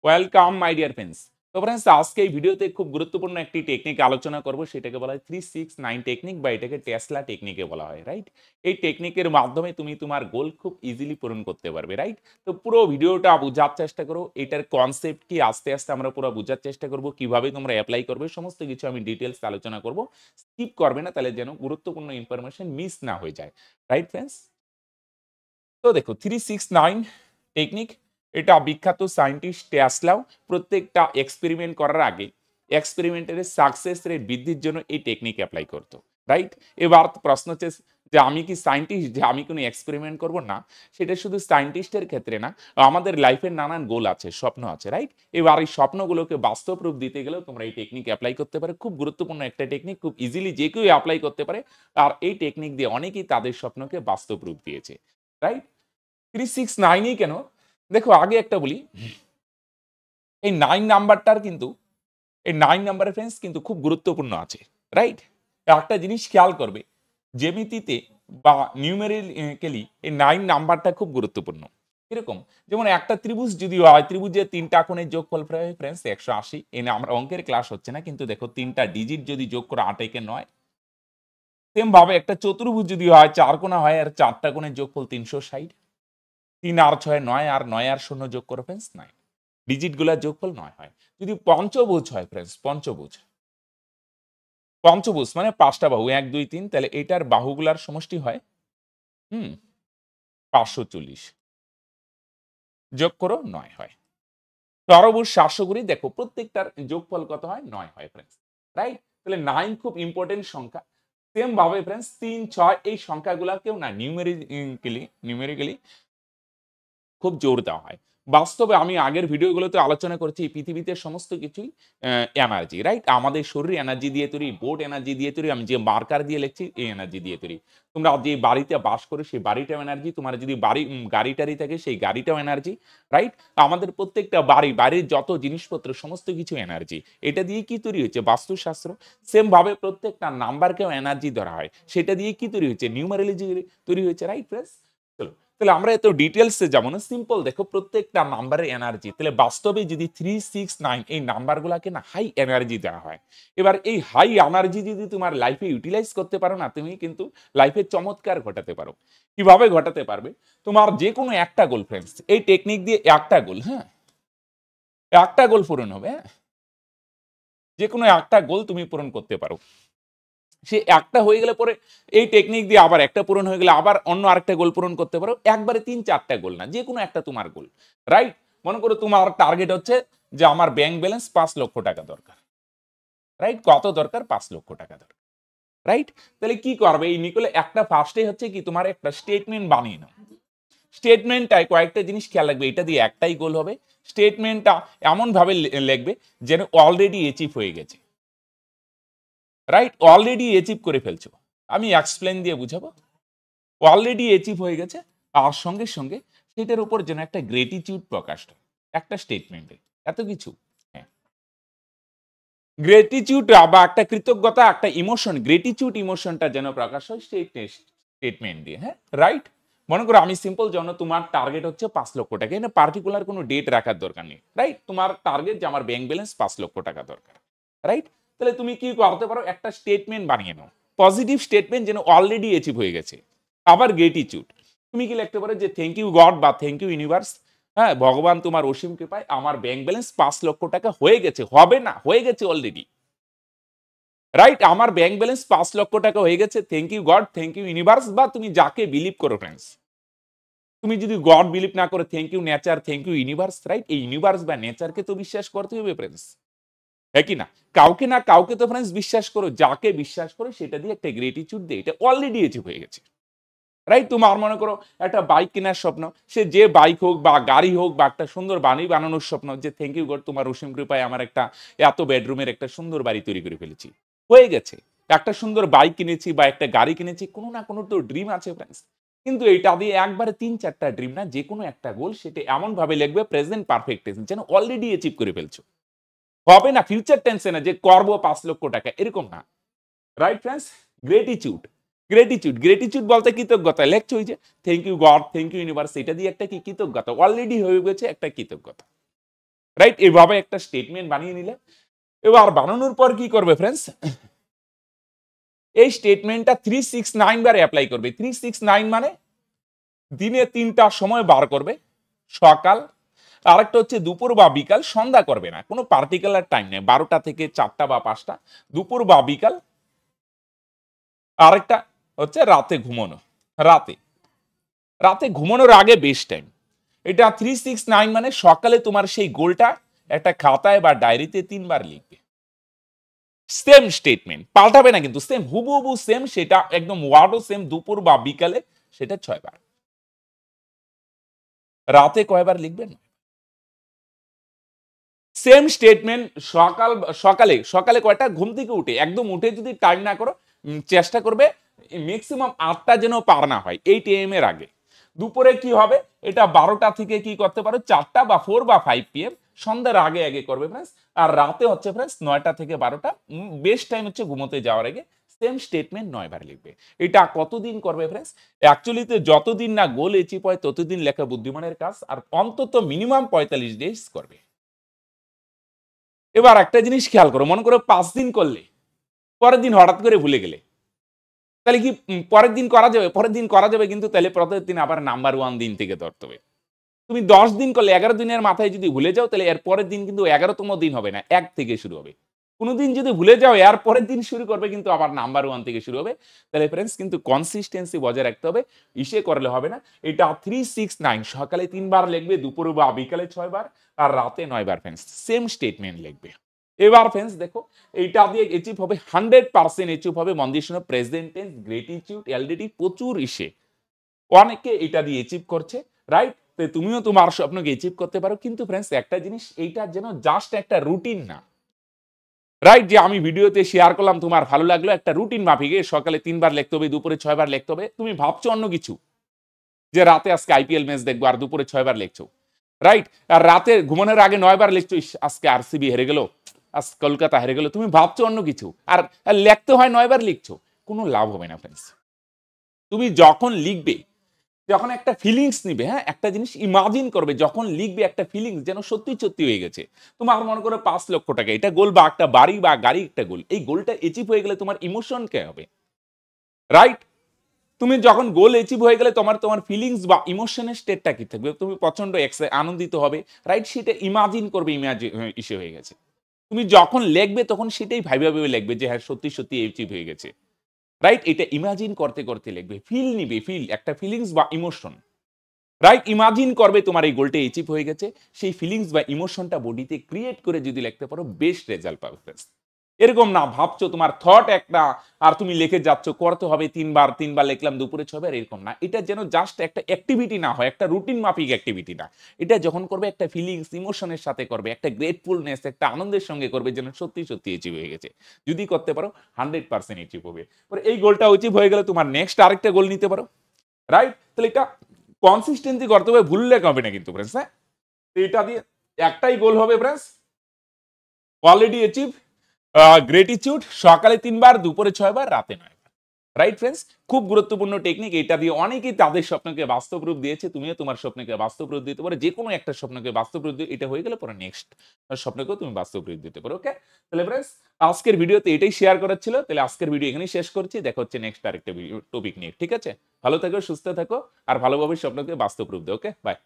Welcome my dear friends. তো friends, আজকে এই ভিডিওতে খুব গুরুত্বপূর্ণ একটি টেকনিক আলোচনা করব, সেটাকে বলা হয় 369 টেকনিক বা এটাকে টেসলা টেকনিকে বলা হয়, রাইট? এই টেকনিকের মাধ্যমে তুমি তোমার গোল খুব ইজিলি পূরণ করতে পারবে, রাইট? তো পুরো ভিডিওটা বোঝার চেষ্টা করো, এটার কনসেপ্ট কি আস্তে আস্তে আমরা পুরো বোঝার চেষ্টা করব, কিভাবে তোমরা অ্যাপ্লাই করবে সমস্ত কিছু আমি ডিটেলস আলোচনা করব। স্কিপ করবে না, তাহলে যেন গুরুত্বপূর্ণ ইনফরমেশন মিস না হয়ে যায়, রাইট ফ্রেন্ডস? তো দেখো 369 টেকনিক, এটা বিখ্যাত সায়েন্টিস্ট টেসলাও প্রত্যেকটা এক্সপেরিমেন্ট করার আগে এক্সপেরিমেন্টের সাকসেস রেট বৃদ্ধির জন্য এই টেকনিক অ্যাপ্লাই করতো, রাইট? এবার প্রশ্ন হচ্ছে যে আমি কি সায়েন্টিস্ট যে আমি কোনো এক্সপেরিমেন্ট করব? না, সেটা শুধু সায়েন্টিস্টের ক্ষেত্রে না, আমাদের লাইফের নানান গোল আছে, স্বপ্ন আছে, রাইট? এবার এই স্বপ্নগুলোকে বাস্তব রূপ দিতে গেলেও তোমরা এই টেকনিক অ্যাপ্লাই করতে পারো। খুব গুরুত্বপূর্ণ একটা টেকনিক, খুব ইজিলি যে কেউ অ্যাপ্লাই করতে পারে। আর এই টেকনিক দিয়ে অনেকেই তাদের স্বপ্নকে বাস্তব রূপ দিয়েছে, রাইট? 369ই কেন? দেখো আগে একটা বলি, এই 9 নাম্বারটার কিন্তু এই 9 নাম্বারের ফ্রেন্ডস কিন্তু খুব গুরুত্বপূর্ণ আছে, রাইট? একটা জিনিস খেয়াল করবে, জ্যামিতিতে বা নিউমেরিক্যালি এই 9 নাম্বারটা খুব গুরুত্বপূর্ণ। কিরকম? যেমন একটা ত্রিভুজ যদি হয়, ত্রিভুজের 3টা কোণের যোগফল হয় ফ্রেন্ডস 180। এনে আমরা অঙ্কের ক্লাস হচ্ছে না, কিন্তু দেখো 3টা ডিজিট যদি যোগ করে 8 একে 9। সেম ভাবে একটা চতুর্ভুজ যদি হয়, 4 কোণা হয় আর 4টা কোণের যোগফল 360। 3 আর 6 9, আর 9 আর 0 যোগ করো ফ্রেন্ডস 9। ডিজিট গুলার যোগফল 9 হয়। যদি পঞ্চভুজ হয় ফ্রেন্ডস, পঞ্চভুজ পঞ্চভুজ মানে 5টা বাহু 1 2 3, তাহলে এটার বাহুগুলার সমষ্টি হয় 540 যোগ করো 9 হয়। ষড়ভুজ 720, দেখো প্রত্যেকটার যোগফল কত হয়? 9 হয় ফ্রেন্ডস, রাইট? তাহলে 9 খুব ইম্পর্টেন্ট সংখ্যা। সেম ভাবে ফ্রেন্ডস 3 6 এই সংখ্যাগুলাকেও না নিউমেরিক্যালি খুব জোর দেওয়া হয়। বাস্তবে আমি আগের ভিডিওগুলোতে আলোচনা করেছি, এই পৃথিবীতে সমস্ত কিছুই এনার্জি, রাইট? আমাদের শরীর এনার্জি দিয়ে তৈরি, বোর্ড এনার্জি দিয়ে তৈরি, আমি যে মার্কার দিয়ে লিখছি এই এনার্জি দিয়ে তৈরি। তোমরা যে বাড়িতে বাস করো সেই বাড়িটাও এনার্জি, তোমার যদি গাড়ি টাড়ি থাকে সেই গাড়িটাও এনার্জি, রাইট? আমাদের প্রত্যেকটা বাড়ির যত জিনিসপত্র সমস্ত কিছু এনার্জি। এটা দিয়ে কি তৈরি হচ্ছে? বাস্তুশাস্ত্র। সেম ভাবে প্রত্যেকটা নাম্বারকেও এনার্জি ধরা হয়, সেটা দিয়ে কি তৈরি হচ্ছে? নিউমারোলজি তৈরি হয়েছে, রাইট ফ্রেন্ডস? চলো, তাহলে আমরা এত ডিটেলসে যাবো না, সিম্পল দেখো প্রত্যেকটা নাম্বারের এনার্জি। তাহলে বাস্তবে যদি 369 এই নাম্বারগুলোকে না হাই এনার্জি দেওয়া হয়, এবার এই হাই এনার্জি যদি তোমার লাইফে ইউটিলাইজ করতে পারো না, তুমি কিন্তু লাইফে চমৎকার ঘটাতে পারো। কিভাবে ঘটাতে পারবে? তোমার যে কোনো একটা গোল ফ্রেন্ডস, এই টেকনিক দিয়ে একটা গোল, হ্যাঁ, একটা গোল পূরণ হবে, হ্যাঁ, যে কোনো একটা গোল তুমি পূরণ করতে পারো। সে একটা হয়ে গেলে পরে এই টেকনিক দিয়ে আবার একটা পূরণ হয়ে গেলে আবার অন্য আরেকটা গোল পূরণ করতে পারো। একবারে 3 4টা গোল না, যে কোনো একটা তোমার গোল, রাইট? মনে করো তোমার টার্গেট হচ্ছে যে আমার ব্যাংক ব্যালেন্স 5 লক্ষ টাকা দরকার, রাইট? কত দরকার? 5 লক্ষ টাকা দরকার, রাইট? তাহলে কি করবে? এই নিকলে একটা ফার্স্টে হচ্ছে কি, তোমার একটা স্টেটমেন্ট বানিয়ে নাও। স্টেটমেন্টটায় কয়েকটা জিনিস খেয়াল রাখবে, এটা দিয়ে একটাই গোল হবে। স্টেটমেন্টটা এমন ভাবে লিখবে যেন অলরেডি অ্যাচিভ হয়ে গেছে, রাইট? অলরেডি অ্যাচিভ করে ফেলছো। আমি এক্সপ্লেন দিয়ে বুঝাবো। অলরেডি অ্যাচিভ হয়ে গেছে, আর সঙ্গে সঙ্গে সেটার উপর যেন একটা গ্রেটিটিউড প্রকাশ হয় একটা স্টেটমেন্টে। এত কিছু, হ্যাঁ, গ্রেটিটিউড বা একটা কৃতজ্ঞতা, একটা ইমোশন, গ্রেটিটিউড ইমোশনটা যেন প্রকাশ হয় সেই স্টেটমেন্ট দিয়ে, হ্যাঁ, রাইট? মনে করো আমি সিম্পল যেন তোমার টার্গেট হচ্ছে 5 লক্ষ টাকা, এখানে পার্টিকুলার কোনো ডেট রাখার দরকার নেই, রাইট? তোমার টার্গেট যে আমার ব্যাংক ব্যালেন্স 5 লক্ষ টাকা দরকার, রাইট? তাহলে তুমি কি করতে পারো? একটা স্টেটমেন্ট বানিয়ে নাও, পজিটিভ স্টেটমেন্ট যেন অলরেডি অ্যাচিভ হয়ে গেছে। আবার গ্রেটিটিউড, তুমি কি লিখতে পারো যে থ্যাংক ইউ গড বা থ্যাংক ইউ ইউনিভার্স, হ্যাঁ, ভগবান তোমার অসীম কৃপায় আমার ব্যাংক ব্যালেন্স 5 লক্ষ টাকা হয়ে গেছে, হবে না, হয়ে গেছে অলরেডি, রাইট? আমার ব্যাংক ব্যালেন্স 5 লক্ষ টাকা হয়ে গেছে, thank you God, thank you universe, বা তুমি যাকে বিলিভ করো ফ্রেন্ডস। তুমি যদি গড বিলিভ না করো, thank you nature, thank you universe, right? এই ইউনিভার্স বা নেচারকে তো বিশ্বাস করতে হবে ফ্রেন্ডস, হ্যাঁ কি না? কাউকে না কাউকে তো ফ্রেন্ডস বিশ্বাস করো, যাকে বিশ্বাস করো সেটা দিয়ে একটা গ্রেটিটিউড দিয়ে এটা অলরেডি অ্যাচিভ হয়ে গেছে, রাইট? তোমার মনে করো একটা বাইক কেনার স্বপ্ন, সে যে বাইক হোক বা গাড়ি হোক বা একটা সুন্দর বাড়ি বানানোর স্বপ্ন, যে থ্যাংক ইউ গড তোমার অসীম কৃপায় আমার একটা এত বেডরুমের একটা সুন্দর বাড়ি তৈরি করে ফেলেছি, হয়ে গেছে। একটা সুন্দর বাইক কিনেছি বা একটা গাড়ি কিনেছি, কোনো না কোনো তো ড্রিম আছে ফ্রেন্ডস। কিন্তু এটা দিয়ে একবারে 3 4টা ড্রিম না, যে কোনো একটা গোল সেটা এমন ভাবে লিখবে প্রেজেন্ট পারফেক্ট টেন্স যেন অলরেডি অ্যাচিভ করে ফেলছো। হবে না ফিউচার টেন্সে না যে করবো 5 লক্ষ টাকা, এরকম না, রাইট ফ্রেন্ডস? গ্রেটিটিউড, গ্রেটিটিউড বলতে কৃতজ্ঞতা, লেখছো ওই যে thank you God, thank you universe, এটা দিয়ে একটা কি কৃতজ্ঞতা, অলরেডি হয়ে গেছে একটা কৃতজ্ঞতা, রাইট? এভাবে একটা স্টেটমেন্ট বানিয়ে নিলে, এবার বানানোর পর কি করবে ফ্রেন্ডস, এই স্টেটমেন্টটা 369 বার অ্যাপ্লাই করবে। 369 মানে দিনে 3টা সময় বার করবে, সকাল, আরেকটা হচ্ছে দুপুর বা বিকাল, সন্ধ্যা করবে না, কোনো পার্টিকুলার টাইম নেই, 12টা থেকে 4টা বা 5টা, দুপুর বা বিকাল, আরেকটা হচ্ছে রাতে ঘুমানো, রাতে রাতে ঘুমানোর আগে বেস্ট টাইম। এটা 369 মানে সকালে তোমার সেই গোলটা একটা খাতায় বা ডায়েরিতে 3বার লিখবে। সেম স্টেটমেন্ট, পাল্টাবে না কিন্তু, সেম হুবহু সেম, সেটা একদম ওয়ার্ডও সেম, দুপুর বা বিকালে সেটা 6 বার। রাতে কয়বার লিখবেন? সেম স্টেটমেন্ট সকালে সকালে কয়টা ঘুম থেকে উঠে, একদম উঠে যদি টাইম না করো, চেষ্টা করবে ম্যাক্সিমাম 8টা যেন পার না হয় 8 AM এর আগে। দুপুরে কি হবে, এটা 12টা থেকে কি করতে পারো 4টা বা 4 বা 5 PM, সন্ধ্যার আগে আগে করবে ফ্রেন্ডস। আর রাতে হচ্ছে ফ্রেন্ডস 9টা থেকে 12টা, বেস্ট টাইম হচ্ছে ঘুমোতে যাওয়ার আগে। সেম স্টেটমেন্ট 9 বার লিখবে। এটা কতদিন করবে ফ্রেন্ডস? অ্যাকচুয়ালিতে যতদিন না গোল অ্যাচিভ হয় ততদিন লেখা বুদ্ধিমানের কাজ, আর অন্তত মিনিমাম 45 ডেজ করবে। এবার একটা জিনিস খেয়াল করো, মনে করো 5 দিন করলে, পরের দিন হঠাৎ করে ভুলে গেলে, তাহলে কি পরের দিন করা যাবে? পরের দিন করা যাবে, কিন্তু তাহলে পরের দিন আবার নাম্বার 1 দিন থেকে ধরতে হবে। তুমি 10 দিন করলে 11 দিনের মাথায় যদি ভুলে যাও, তাহলে এর পরের দিন কিন্তু 11তম দিন হবে না, 1 থেকে শুরু হবে। কোনদিন যদি ভুলে যাও, এর পরের দিন শুরু করবে কিন্তু আবার নাম্বার 1 থেকে শুরু হবে। তাহলে ফ্রেন্ডস কিন্তু কনসিস্টেন্সি বজায় রাখতে হবে, ইসে করলে হবে না। এটা 369 সকালে 3 বার লিখবে, দুপুরে বা বিকালে 6 বার, আর রাতে 9 বার ফ্রেন্ডস সেম স্টেটমেন্ট লিখবে। এবার ফ্রেন্ডস দেখো, এইটা দিয়ে অ্যাচিভ হবে 100% অ্যাচিভ হবে। মন দিয়ে শোনো, প্রেজেন্ট টেন্স, গ্রেটিটিউড, এলডিটি প্রচুর ইসে অনেকে এটা দিয়ে অ্যাচিভ করছে, রাইট? তুমিও তোমার স্বপ্নকে অ্যাচিভ করতে পারো। কিন্তু ফ্রেন্ডস একটা জিনিস, এইটা যেন জাস্ট একটা রুটিন না, রাইট? যে আমি ভিডিওতে শেয়ার করলাম, তোমার ভালো লাগলো, একটা রুটিন মাফিকে সকালে 3 বার লিখতে হবে, দুপুরে 6 বার লিখতে হবে, তুমি ভাবছো অন্য কিছু, যে রাতে আজকে আইপিএল ম্যাচ দেখবো আর দুপুরে 6 বার লিখছো, রাইট? আর রাতে ঘুমানোর আগে 9 বার লিখছো, আজকে আরসিবি হেরে গেল, আজ কলকাতা হেরে গেল, তুমি ভাবছো অন্য কিছু, আর লিখতে হয় 9 বার লিখছো, কোনো লাভ হবে না ফ্রেন্ডস। তুমি যখন লিখবে, যখন একটা ফিলিংস নিবে, হ্যাঁ, একটা জিনিস ইমাজিন করবে, যখন লিখবে একটা ফিলিংস যেন সত্যি সত্যি হয়ে গেছে। তোমার মনে করো 5 লক্ষ টাকা, এটা গোল, বা একটা বাড়ি বা গাড়ি একটা গোল, এই গোলটা অ্যাচিভ হয়ে গেলে তোমার ইমোশন কে হবে, রাইট? তুমি যখন গোল অ্যাচিভ হয়ে গেলে তোমার তোমার ফিলিংস বা ইমোশনের স্টেটটা কি থাকবে? তুমি প্রচন্ড আনন্দিত হবে, রাইট? সেটা ইমাজিন করবে, ইসে হয়ে গেছে। তুমি যখন লিখবে তখন সেটাই ভাইবে ভাইবে লিখবে যে হ্যাঁ, সত্যি সত্যি অ্যাচিভ হয়ে গেছে, রাইট? এটা ইমাজিন করতে করতে লিখবে, ফিল নিবে, ফিল একটা ফিলিংস বা ইমোশন, রাইট? ইমাজিন করবে তোমার এই গোলটা অ্যাচিভ হয়ে গেছে, সেই ফিলিংস বা ইমোশনটা বডিতে ক্রিয়েট করে যদি লিখতে পারো, বেস্ট রেজাল্ট পাবে ফ্রেন্ডস। এরকম না ভাবছো তোমার থট একটা, আর তুমি লিখে যাচ্ছ, করতে হবে 3 বার লিখলাম, দুপুরে 6 বার, এরকম না। এটা যেন জাস্ট একটা অ্যাক্টিভিটি না হয়, একটা রুটিন মাফিক অ্যাক্টিভিটি না। এটা যখন করবে একটা ফিলিংস ইমোশনের সাথে করবে, একটা গ্রেটফুলনেস, একটা আনন্দের সঙ্গে করবে, যেন সত্যি সত্যি অ্যাচিভ হয়ে গেছে। যদি করতে পারো 100% অ্যাচিভ হবে। পরে এই গোলটা অ্যাচিভ হয়ে গেলে তোমার নেক্সট আরেকটা গোল নিতে পারো, রাইট? তাহলে এটা কনসিস্টেন্সি করতে হবে, ভুললে হবে না কিন্তু ফ্রেন্ডস, হ্যাঁ? তো এটা দিয়ে একটাই গোল হবে ফ্রেন্ডস, অলরেডি অ্যাচিভ, গ্রেটিটিউড, সকালে 3 বার, দুপুরে 6 বার, রাতে 9 বার, রাইট ফ্রেন্ডস? খুব গুরুত্বপূর্ণ টেকনিক। এটা দিয়ে অনেকেই তাদের স্বপ্নকে বাস্তব রূপ দিয়েছে, তুমিও তোমার স্বপ্নকে বাস্তব রূপ দিতে পারো। যে কোনো একটা স্বপ্নকে বাস্তব রূপ দিয়ে, এটা হয়ে গেলে পরে নেক্সট স্বপ্নকেও তুমি বাস্তব রূপ দিতে পারো। ওকে? তাহলে ফ্রেন্ডস আজকের ভিডিওতে এটাই শেয়ার করার ছিল। তাহলে আজকের ভিডিও এখানেই শেষ করছি, দেখা হচ্ছে নেক্সট আরেকটা ভিডিও টপিক নিয়ে। ঠিক আছে? ভালো থেকো, সুস্থ থাকো, আর ভালোভাবে স্বপ্নকে বাস্তব রূপ দাও। ওকে, বাই।